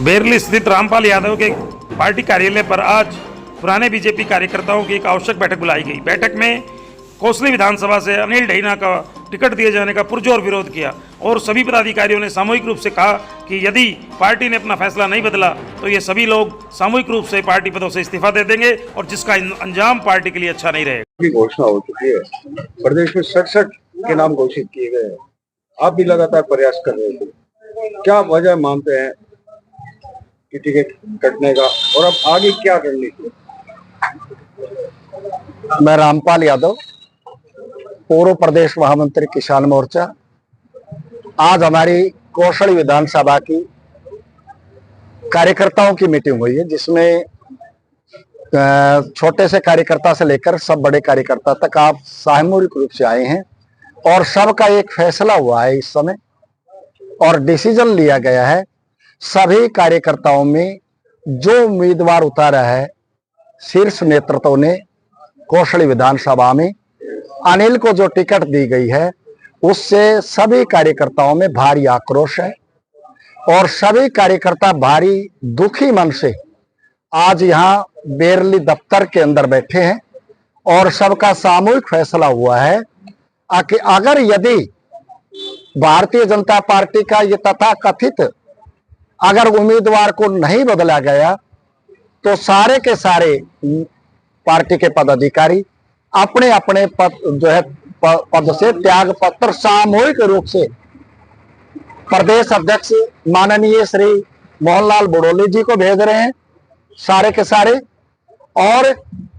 Barely स्थित रामपाल यादव के party कार्यालय पर आज पुराने बीजेपी कार्यकर्ताओं की एक आवश्यक बैठक बुलाई गई। बैठक में कोसली विधानसभा से अनिल ढीना का टिकट दिए जाने का पुरजोर विरोध किया और सभी पदाधिकारियों ने सामूहिक रूप से कहा कि यदि पार्टी ने अपना फैसला नहीं बदला तो ये सभी लोग सामूहिक रूप से पार्टी पदों से इस्तीफा दे देंगे और जिसका अंजाम पार्टी के लिए अच्छा नहीं रहेगा। घोषणा हो चुकी है, प्रदेश में 67 के नाम घोषित किए गए हैं। आप भी लगातार प्रयास कर रहे थे, क्या वजह मानते हैं कि टिकट कटने का और अब आगे क्या रणनीति? मैं रामपाल यादव, पूर्व प्रदेश महामंत्री किसान मोर्चा। आज हमारी कौशली विधानसभा की कार्यकर्ताओं की मीटिंग हुई है, जिसमें छोटे से कार्यकर्ता से लेकर सब बड़े कार्यकर्ता तक आप सामूहिक रूप से आए हैं और सबका एक फैसला हुआ है इस समय और डिसीजन लिया गया है। सभी कार्यकर्ताओं में जो उम्मीदवार उतारा है, शीर्ष नेतृत्व ने कौशली विधानसभा में अनिल को जो टिकट दी गई है, उससे सभी कार्यकर्ताओं में भारी आक्रोश है और सभी कार्यकर्ता भारी दुखी मन से आज यहाँ बेरली दफ्तर के अंदर बैठे हैं और सबका सामूहिक फैसला हुआ है कि अगर यदि भारतीय जनता पार्टी का ये तथाकथित अगर उम्मीदवार को नहीं बदला गया तो सारे के सारे पार्टी के पदाधिकारी अपने अपने पद से त्याग पत्र सामूहिक रूप से प्रदेश अध्यक्ष माननीय श्री मोहनलाल बुड़ोली जी को भेज रहे हैं, सारे के सारे। और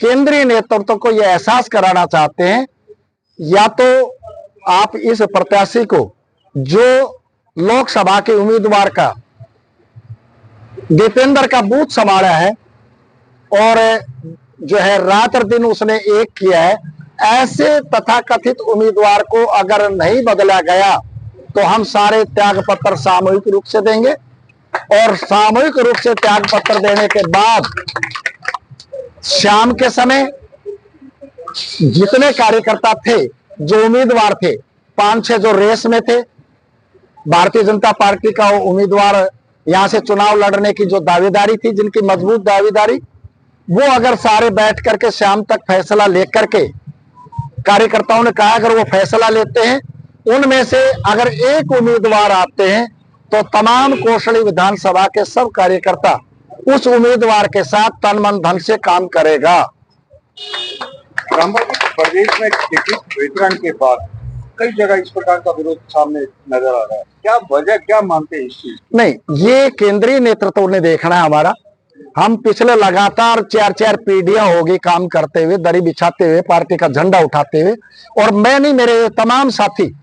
केंद्रीय नेतृत्व को यह एहसास कराना चाहते हैं, या तो आप इस प्रत्याशी को जो लोकसभा के उम्मीदवार का दीपेंद्र का बूथ संभाला है और जो है रात और दिन उसने एक किया है, ऐसे तथाकथित उम्मीदवार को अगर नहीं बदला गया तो हम सारे त्याग पत्र सामूहिक रूप से देंगे और सामूहिक रूप से त्याग पत्र देने के बाद शाम के समय जितने कार्यकर्ता थे, जो उम्मीदवार थे, 5-6 जो रेस में थे, भारतीय जनता पार्टी का उम्मीदवार यहां से चुनाव लड़ने की जो दावेदारी थी, जिनकी मजबूत दावेदारी, वो अगर सारे बैठ करके शाम तक फैसला लेकर के, कार्यकर्ताओं ने कहा अगर वो फैसला लेते हैं, उनमें से अगर एक उम्मीदवार आते हैं तो तमाम कौशली विधानसभा के सब कार्यकर्ता उस उम्मीदवार के साथ तन मन धन से काम करेगा। प्रदेश में टिकट वितरण के बाद कई जगह इस प्रकार का विरोध सामने नजर आ रहा है, क्या वजह, क्या मानते हैं इस चीज? नहीं, ये केंद्रीय नेतृत्व ने देखना है हमारा। हम पिछले लगातार 4-4 पीढ़ियां होगी काम करते हुए, दरी बिछाते हुए, पार्टी का झंडा उठाते हुए, और मैं नहीं, मेरे तमाम साथी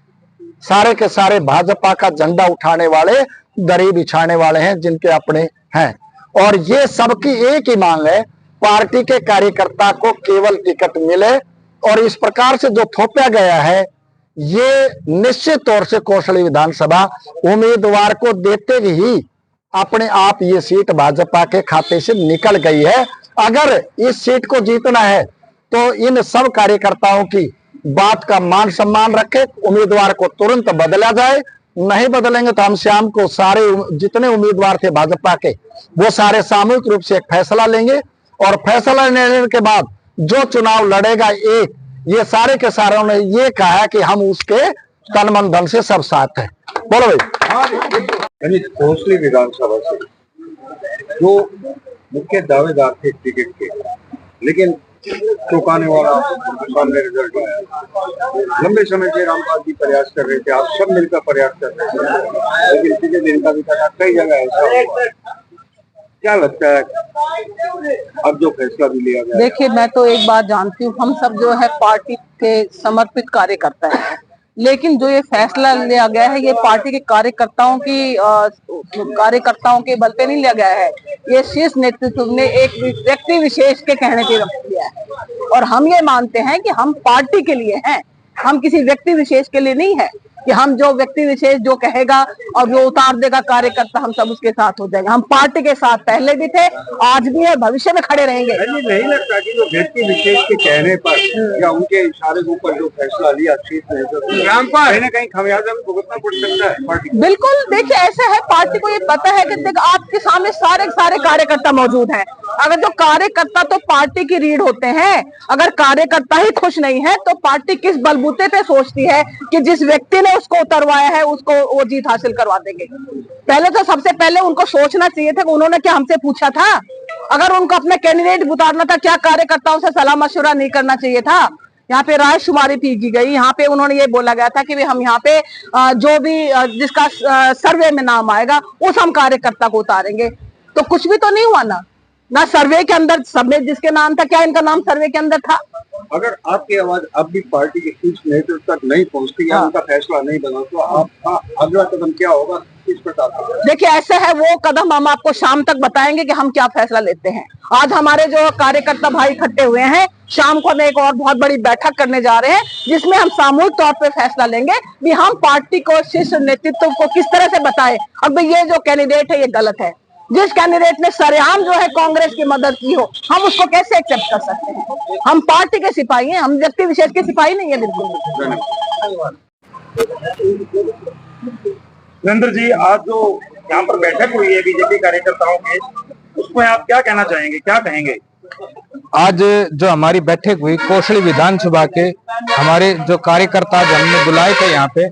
सारे के सारे भाजपा का झंडा उठाने वाले, दरी बिछाने वाले हैं, जिनके अपने हैं। और ये सबकी एक ही मांग है, पार्टी के कार्यकर्ता को केवल टिकट मिले। और इस प्रकार से जो थोपा गया है, ये निश्चित तौर से कौशली विधानसभा उम्मीदवार को देते ही अपने आप ये सीट भाजपा के खाते से निकल गई है। अगर इस सीट को जीतना है तो इन सब कार्यकर्ताओं की बात का मान सम्मान रखे, उम्मीदवार को तुरंत बदला जाए। नहीं बदलेंगे तो हम शाम को सारे जितने उम्मीदवार थे भाजपा के, वो सारे सामूहिक रूप से एक फैसला लेंगे और फैसला लेने के बाद जो चुनाव लड़ेगा, एक ये सारे के सारों ने ये कहा है कि हम उसके तन मन धन से सब साथ हैं। बोलो भाई। कौशली विधानसभा से जो मुख्य दावेदार थे टिकट के, लेकिन चौंकाने वाला सामने रिजल्ट आया। लंबे समय से रामपाल जी प्रयास कर रहे थे, आप सब मिलकर प्रयास कर रहे थे, लेकिन टिकट इनका भी था, कई जगह ऐसा हुआ। क्या लगता है अब जो फैसला भी लिया गया? देखिए, मैं तो एक बात जानती हूँ, हम सब जो है पार्टी के समर्पित कार्यकर्ता हैं, लेकिन जो ये फैसला लिया गया है, ये पार्टी के कार्यकर्ताओं के बल पे नहीं लिया गया है। ये शीर्ष नेतृत्व ने एक व्यक्ति विशेष के कहने पे लिया है और हम ये मानते हैं कि हम पार्टी के लिए हैं, हम किसी व्यक्ति विशेष के लिए नहीं है। कि हम जो व्यक्ति विशेष जो कहेगा और जो उतार देगा कार्यकर्ता, हम सब उसके साथ हो जाएंगे। हम पार्टी के साथ पहले भी थे, आज भी है, भविष्य में खड़े रहेंगे। नहीं लगता कि जो व्यक्ति विशेष के कहने पर या उनके इशारे के ऊपर जो फैसला लिया शीर्ष नेतृत्व कहीं ना कहीं खमियाजा भी भुगतना पड़ सकता है पार्टी? बिल्कुल, देखिए ऐसा है, पार्टी को ये पता है कि देख आपके सामने सारे कार्यकर्ता मौजूद हैं। अगर जो कार्यकर्ता तो पार्टी की रीढ़ होते हैं, अगर कार्यकर्ता ही खुश नहीं है तो पार्टी किस बलबूते पे सोचती है कि जिस व्यक्ति ने उसको उतरवाया है उसको वो जीत हासिल करवा देंगे। पहले तो सबसे पहले उनको सोचना चाहिए था कि उन्होंने क्या हमसे पूछा था? अगर उनको अपना कैंडिडेट उतारना था, क्या कार्यकर्ताओं से सलाह मशवरा नहीं करना चाहिए था? यहाँ पे रायशुमारी की गई, यहाँ पे उन्होंने ये बोला गया था कि हम यहाँ पे जो भी जिसका सर्वे में नाम आएगा उस हम कार्यकर्ता को उतारेंगे। तो कुछ भी तो नहीं हुआ ना सर्वे के अंदर सबने जिसके नाम था, क्या इनका नाम सर्वे के अंदर था? अगर आपकी आवाज अब भी पार्टी के शीर्ष नेतृत्व तक नहीं पहुंचती या उनका फैसला नहीं बना तो आपका अगला कदम क्या होगा, किस प्रकार? देखिए ऐसा है, वो कदम हम आपको शाम तक बताएंगे कि हम क्या फैसला लेते हैं। आज हमारे जो कार्यकर्ता भाई इकट्ठे हुए हैं, शाम को हम एक और बहुत बड़ी बैठक करने जा रहे हैं जिसमें हम सामूहिक तौर पे फैसला लेंगे कि हम पार्टी को, शीर्ष नेतृत्व को किस तरह से बताएं। अब ये जो कैंडिडेट है ये गलत है। जिस कैंडिडेट ने सरेआम जो है कांग्रेस की मदद की हो, हम उसको कैसे एक्सेप्ट कर सकते हैं? हम पार्टी के सिपाही हैं, हम व्यक्ति विशेष के सिपाही नहीं है। बिल्कुल। सुरेंद्र जी, आज जो यहाँ पर बैठक हुई है बीजेपी कार्यकर्ताओं की, उसमें आप क्या कहना चाहेंगे, क्या कहेंगे? आज जो हमारी बैठक हुई कोसली विधानसभा के हमारे जो कार्यकर्ता जो हमने बुलाए थे यहाँ पे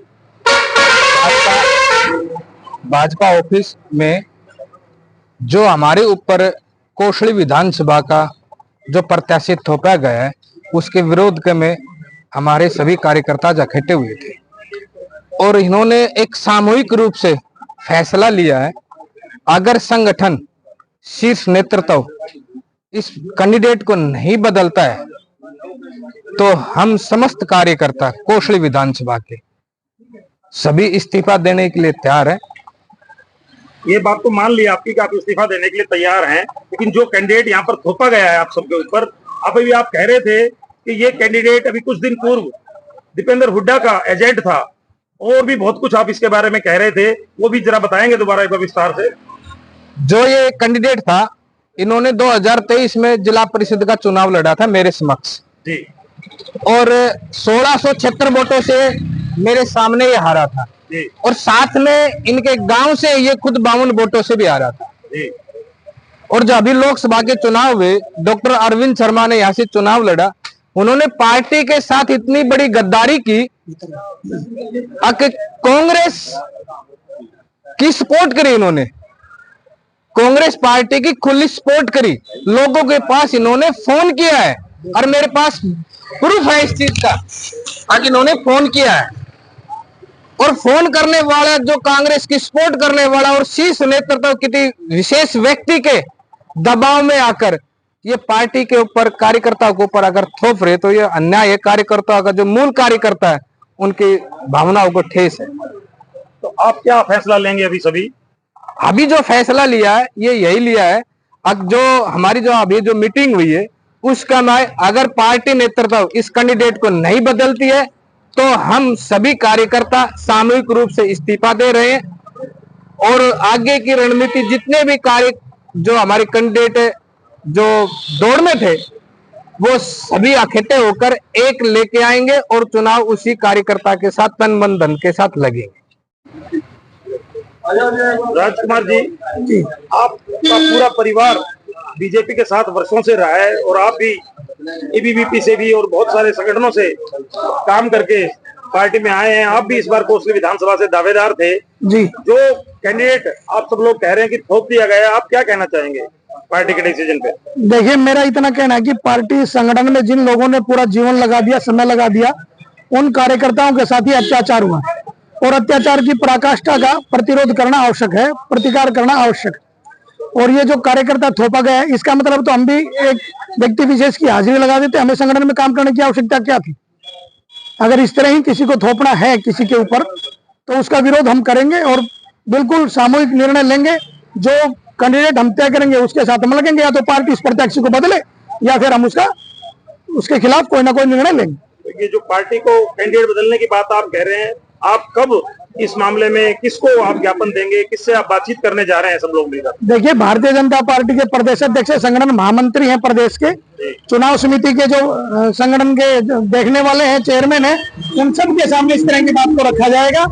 भाजपा ऑफिस में, जो हमारे ऊपर कोसली विधानसभा का जो प्रत्याशी थोपा गया है उसके विरोध में हमारे सभी कार्यकर्ता इकट्ठे हुए थे और इन्होंने एक सामूहिक रूप से फैसला लिया है, अगर संगठन शीर्ष नेतृत्व इस कैंडिडेट को नहीं बदलता है तो हम समस्त कार्यकर्ता कोसली विधानसभा के सभी इस्तीफा देने के लिए तैयार हैं। ये बात तो मान ली आपकी कि आप इस्तीफा देने के लिए तैयार हैं, लेकिन जो कैंडिडेट यहाँ पर थोपा गया है आप सबके ऊपर, अभी आप कह रहे थे कि ये कैंडिडेट अभी कुछ दिन पूर्व दीपेंद्र हुड्डा का एजेंट था और भी बहुत कुछ आप इसके बारे में कह रहे थे, वो भी जरा बताएंगे दोबारा एक बार विस्तार से। जो ये कैंडिडेट था, इन्होंने 2023 में जिला परिषद का चुनाव लड़ा था मेरे समक्ष जी, और 1676 वोटों से मेरे सामने ये हारा था जी, और साथ में इनके गांव से ये खुद 52 वोटों से भी हारा था जी। और जो अभी लोकसभा के चुनाव हुए, डॉक्टर अरविंद शर्मा ने यहाँ से चुनाव लड़ा, उन्होंने पार्टी के साथ इतनी बड़ी गद्दारी की कि कांग्रेस की सपोर्ट करी, इन्होंने कांग्रेस पार्टी की खुली सपोर्ट करी, लोगों के पास इन्होंने फोन किया है और मेरे पास प्रूफ है इस चीज का कि इन्होंने फोन किया है। और फोन करने वाला जो कांग्रेस की सपोर्ट करने वाला और शीर्ष नेतृत्व किसी विशेष व्यक्ति के दबाव में आकर ये पार्टी के ऊपर, कार्यकर्ताओं के ऊपर अगर थोप रहे तो ये अन्याय है। कार्यकर्ताओं का जो मूल कार्यकर्ता है उनकी भावनाओं को ठेस है। तो आप क्या फैसला लेंगे अभी जो फैसला लिया है ये यही लिया है, अब जो हमारी जो अभी जो मीटिंग हुई है उसका मैं, अगर पार्टी नेतृत्व इस कैंडिडेट को नहीं बदलती है तो हम सभी कार्यकर्ता सामूहिक रूप से इस्तीफा दे रहे हैं और आगे की रणनीति जितने भी कार्य जो हमारे कैंडिडेट जो दौड़ में थे वो सभी इकट्ठे होकर एक लेके आएंगे और चुनाव उसी कार्यकर्ता के साथ तन मन धन के साथ लगेंगे। राजकुमार जी, आपका पूरा परिवार बीजेपी के साथ वर्षों से रहा है और आप भी एबीवीपी से भी और बहुत सारे संगठनों से काम करके पार्टी में आए हैं। आप भी इस बार कोसली विधानसभा से दावेदार थे जी। जो कैंडिडेट आप सब लोग कह रहे हैं कि थोप दिया गया है, आप क्या कहना चाहेंगे पार्टी के डिसीजन पे? देखिए, मेरा इतना कहना है कि पार्टी संगठन में जिन लोगों ने पूरा जीवन लगा दिया, समय लगा दिया, उन कार्यकर्ताओं के साथ ही अत्याचार हुआ और अत्याचार की पराकाष्ठा का प्रतिरोध करना आवश्यक है, प्रतिकार करना आवश्यक है। और ये जो कार्यकर्ता थोपा गया है, इसका मतलब तो हम भी एक व्यक्ति विशेष की हाजिरी लगा देते, हमें संगठन में काम करने की आवश्यकता क्या थी? अगर इस तरह ही किसी को थोपना है किसी के ऊपर तो उसका विरोध हम करेंगे और बिल्कुल सामूहिक निर्णय लेंगे। जो कैंडिडेट हम तय करेंगे उसके साथ हम लगेंगे, या तो पार्टी इस प्रत्याशी को बदले या फिर हम उसके खिलाफ कोई ना कोई निर्णय लेंगे। ये जो पार्टी को कैंडिडेट बदलने की बात आप कह रहे हैं, आप कब इस मामले में किसको आप ज्ञापन देंगे, किससे आप बातचीत करने जा रहे हैं सब लोग मिलकर? देखिए, भारतीय जनता पार्टी के प्रदेश अध्यक्ष संगठन महामंत्री हैं प्रदेश के, चुनाव समिति के जो संगठन के देखने वाले हैं, चेयरमैन हैं, उन सब के सामने इस तरह की बात को रखा जाएगा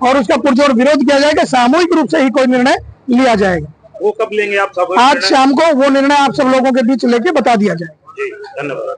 और उसका पुरजोर विरोध किया जाएगा। सामूहिक रूप से ही कोई निर्णय लिया जाएगा। वो कब लेंगे आप सब? आज शाम को वो निर्णय आप सब लोगों के बीच लेके बता दिया जाएगा। जी, धन्यवाद।